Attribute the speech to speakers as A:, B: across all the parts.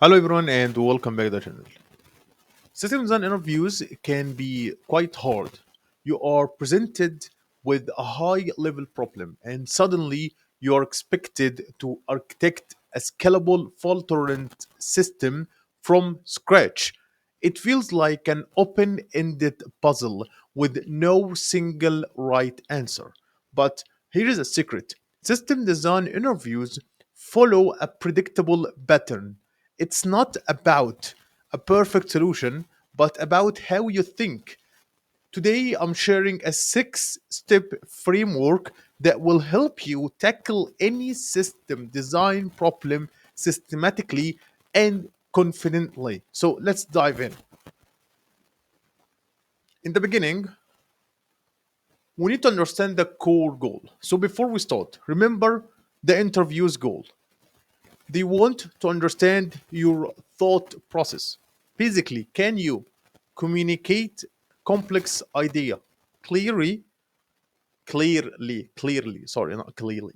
A: Hello everyone and welcome back to the channel. Systems and interviews can be quite hard. You are presented with a high level problem and suddenly you are expected to architect a scalable fault tolerant system from scratch. It feels like an open ended puzzle with no single right answer. But here is a secret: system design interviews follow a predictable pattern. It's not about a perfect solution, but about how you think. Today, I'm sharing a 6 step framework that will help you tackle any system design problem systematically and confidently. So, let's dive in. In the beginning, we need to understand the core goal. So, before we start, remember the interview's goal. They want to understand your thought process. Basically, can you communicate complex idea clearly, sorry, not clearly.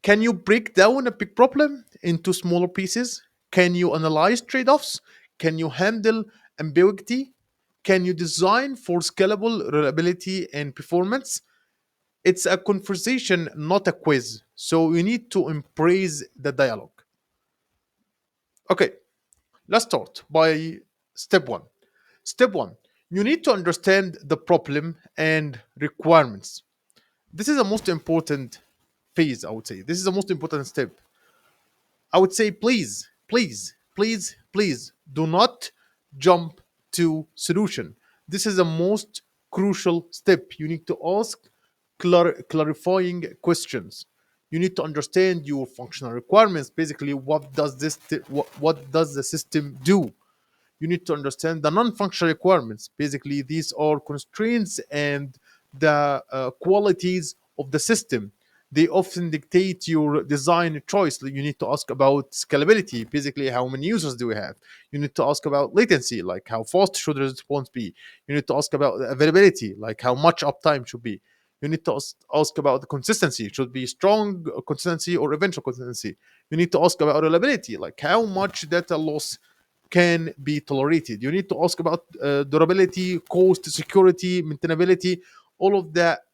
A: Can you break down a big problem into smaller pieces? Can you analyze trade-offs? Can you handle ambiguity? Can you design for scalable reliability and performance? It's a conversation, not a quiz. So you need to embrace the dialogue. Okay, let's start by step one. Step one, you need to understand the problem and requirements. This is the most important phase, I would say. This is the most important step. I would say, please, do not jump to solution. This is the most crucial step. You need to ask clarifying questions. You need to understand your functional requirements. Basically, what does the system do? You need to understand the non-functional requirements. Basically, these are constraints and the qualities of the system. They often dictate your design choice. You need to ask about scalability. Basically, how many users do we have? You need to ask about latency, like how fast should the response be? You need to ask about availability, like how much uptime should be. You need to ask about the consistency. Should be strong consistency or eventual consistency. You need to ask about reliability, like how much data loss can be tolerated. You need to ask about durability, cost, security, maintainability. All of that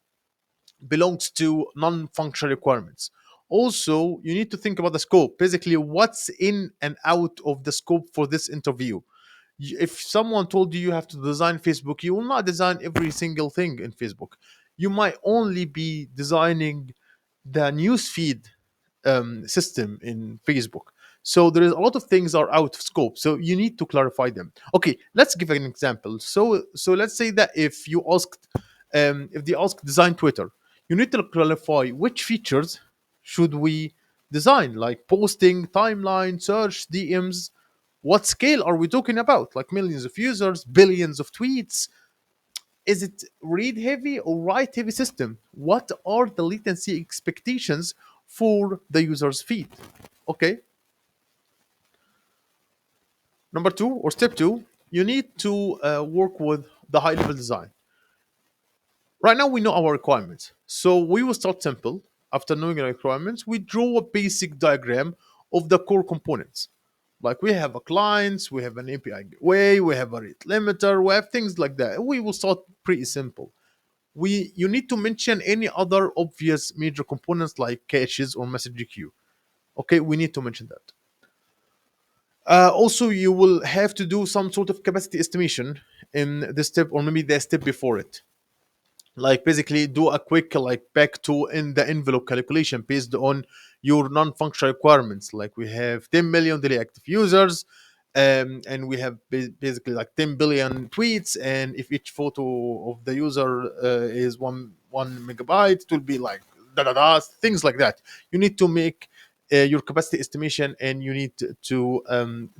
A: belongs to non-functional requirements. Also, you need to think about the scope. Basically, what's in and out of the scope for this interview. If someone told you have to design Facebook, you will not design every single thing in Facebook. You might only be designing the newsfeed system in Facebook. So there is a lot of things are out of scope. So you need to clarify them. Okay, let's give an example. So let's say that if they ask design Twitter, you need to clarify which features should we design, like posting, timeline, search, DMs. What scale are we talking about? Like millions of users, billions of tweets? Is it read heavy or write heavy system? What are the latency expectations for the user's feed? Okay. Number two, or step two, you need to work with the high level design. Right now, we know our requirements. So we will start simple. After knowing the requirements, we draw a basic diagram of the core components. Like we have a client, we have an API gateway, we have a rate limiter, we have things like that. We will start pretty simple. You need to mention any other obvious major components like caches or message queue. Okay, we need to mention that. Also, you will have to do some sort of capacity estimation in this step, or maybe the step before it. Like basically, do a quick like back to in the envelope calculation based on your non-functional requirements. Like we have 10 million daily active users, and we have basically like 10 billion tweets, and if each photo of the user is one megabyte, it will be like da da da things like that. You need to make your capacity estimation, and you need to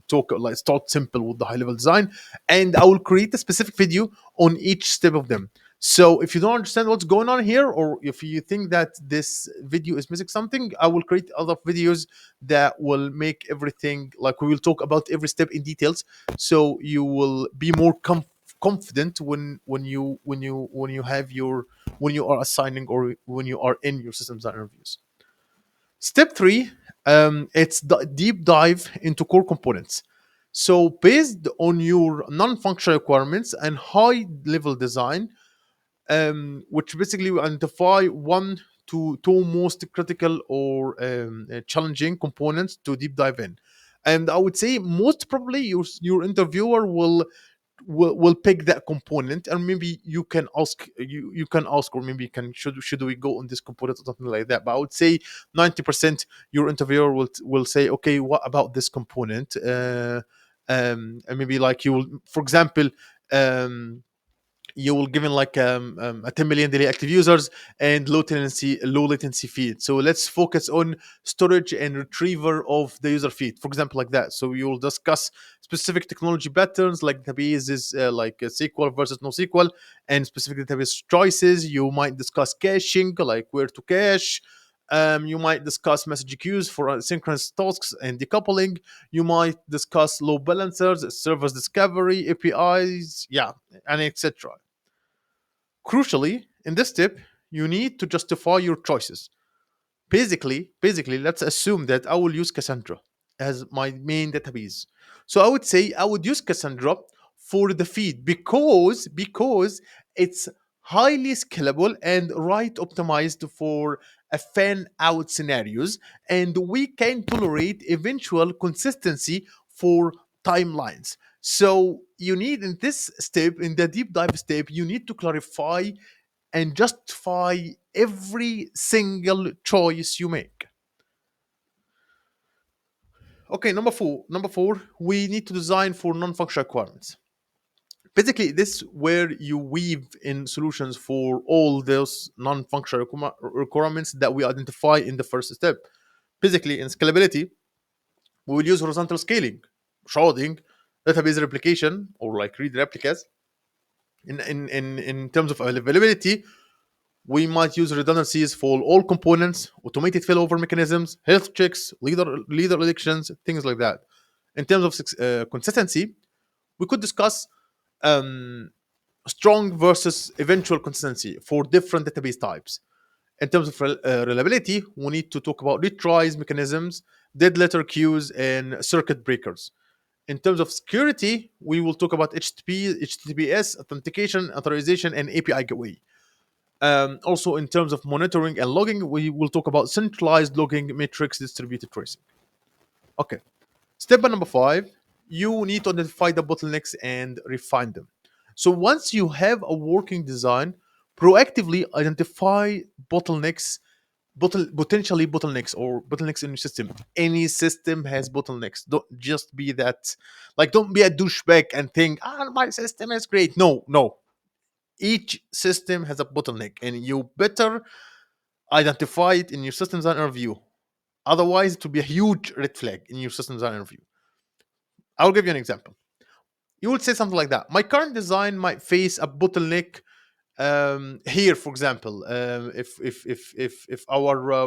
A: talk like start simple with the high level design, and I will create a specific video on each step of them. So if you don't understand what's going on here, or if you think that this video is missing something, I will create other videos that will make everything like we will talk about every step in details, so you will be more confident when you are assigning or when you are in your systems interviews. Step three, It's the deep dive into core components. So, based on your non functional requirements and high level design, which basically will identify one to two most critical or challenging components to deep dive in. And I would say most probably your interviewer will pick that component, and maybe you can ask, or maybe can should we go on this component or something like that. But I would say 90% your interviewer will say, okay, what about this component? And maybe like you will, for example, um, you will given like a 10 million daily active users and low latency feed. So let's focus on storage and retriever of the user feed, for example, like that. So you will discuss specific technology patterns like databases, like SQL versus NoSQL, and specific database choices. You might discuss caching, like where to cache. You might discuss message queues for synchronous tasks and decoupling. You might discuss load balancers, service discovery, APIs, yeah, and etc. Crucially, in this step, you need to justify your choices. Basically, let's assume that I will use Cassandra as my main database. So I would say I would use Cassandra for the feed because it's highly scalable and right optimized for a fan out scenarios, and we can tolerate eventual consistency for timelines. So you need in this step, in the deep dive step, you need to clarify and justify every single choice you make. Okay, number four, we need to design for non-functional requirements. Basically, this is where you weave in solutions for all those non-functional requirements that we identify in the first step. Basically, in scalability, we will use horizontal scaling, sharding, database replication, or like read replicas. In terms of availability, we might use redundancies for all components, automated failover mechanisms, health checks, leader elections, things like that. In terms of consistency, we could discuss um, strong versus eventual consistency for different database types. In terms of reliability, we need to talk about retries mechanisms, dead letter queues, and circuit breakers. In terms of security, we will talk about HTTPS, authentication, authorization, and API gateway. Also, in terms of monitoring and logging, we will talk about centralized logging metrics, distributed tracing. Okay. Step number five, you need to identify the bottlenecks and refine them. So once you have a working design, proactively identify bottlenecks, potentially bottlenecks or bottlenecks in your system. Any system has bottlenecks. Don't just be that, like, don't be a douchebag and think, my system is great. No, no. Each system has a bottleneck, and you better identify it in your system design review. Otherwise, it will be a huge red flag in your system design review. I'll give you an example. You would say something like that. My current design might face a bottleneck here, for example, if our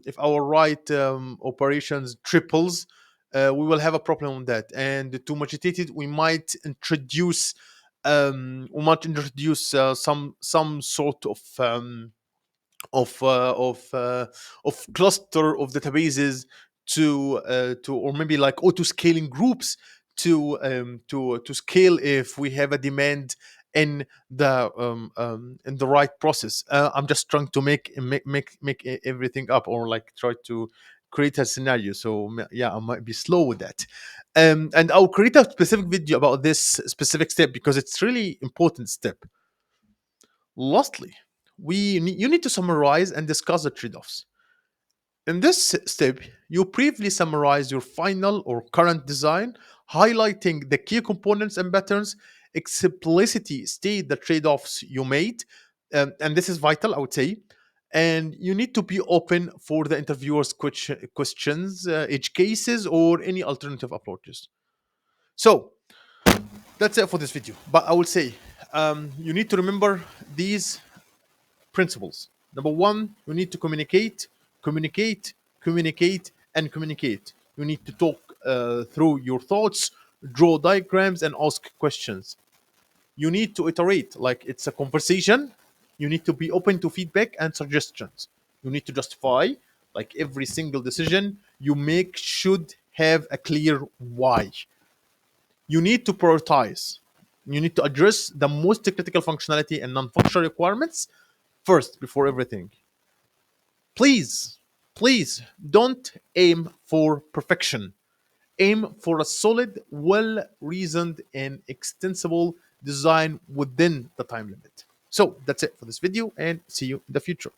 A: if our write operations triples, we will have a problem with that. And to mutate it, we might introduce some sort of cluster of databases to or maybe like auto scaling groups to scale if we have a demand in the right process. I'm just trying to make everything up, or like try to create a scenario. So yeah, I might be slow with that. And I'll create a specific video about this specific step because it's really important step. Lastly, you need to summarize and discuss the trade-offs. In this step, you briefly summarize your final or current design, highlighting the key components and patterns, explicitly state the trade-offs you made, and this is vital, I would say. And you need to be open for the interviewer's questions, edge cases, or any alternative approaches. So that's it for this video. But I will say, you need to remember these principles. Number one, you need to communicate, and communicate. You need to talk through your thoughts, draw diagrams, and ask questions. You need to iterate like it's a conversation. You need to be open to feedback and suggestions. You need to justify. Like every single decision you make should have a clear why. You need to prioritize. You need to address the most critical functionality and non-functional requirements first before everything. Please, please don't aim for perfection. Aim for a solid, well reasoned, and extensible design within the time limit. So that's it for this video, and see you in the future.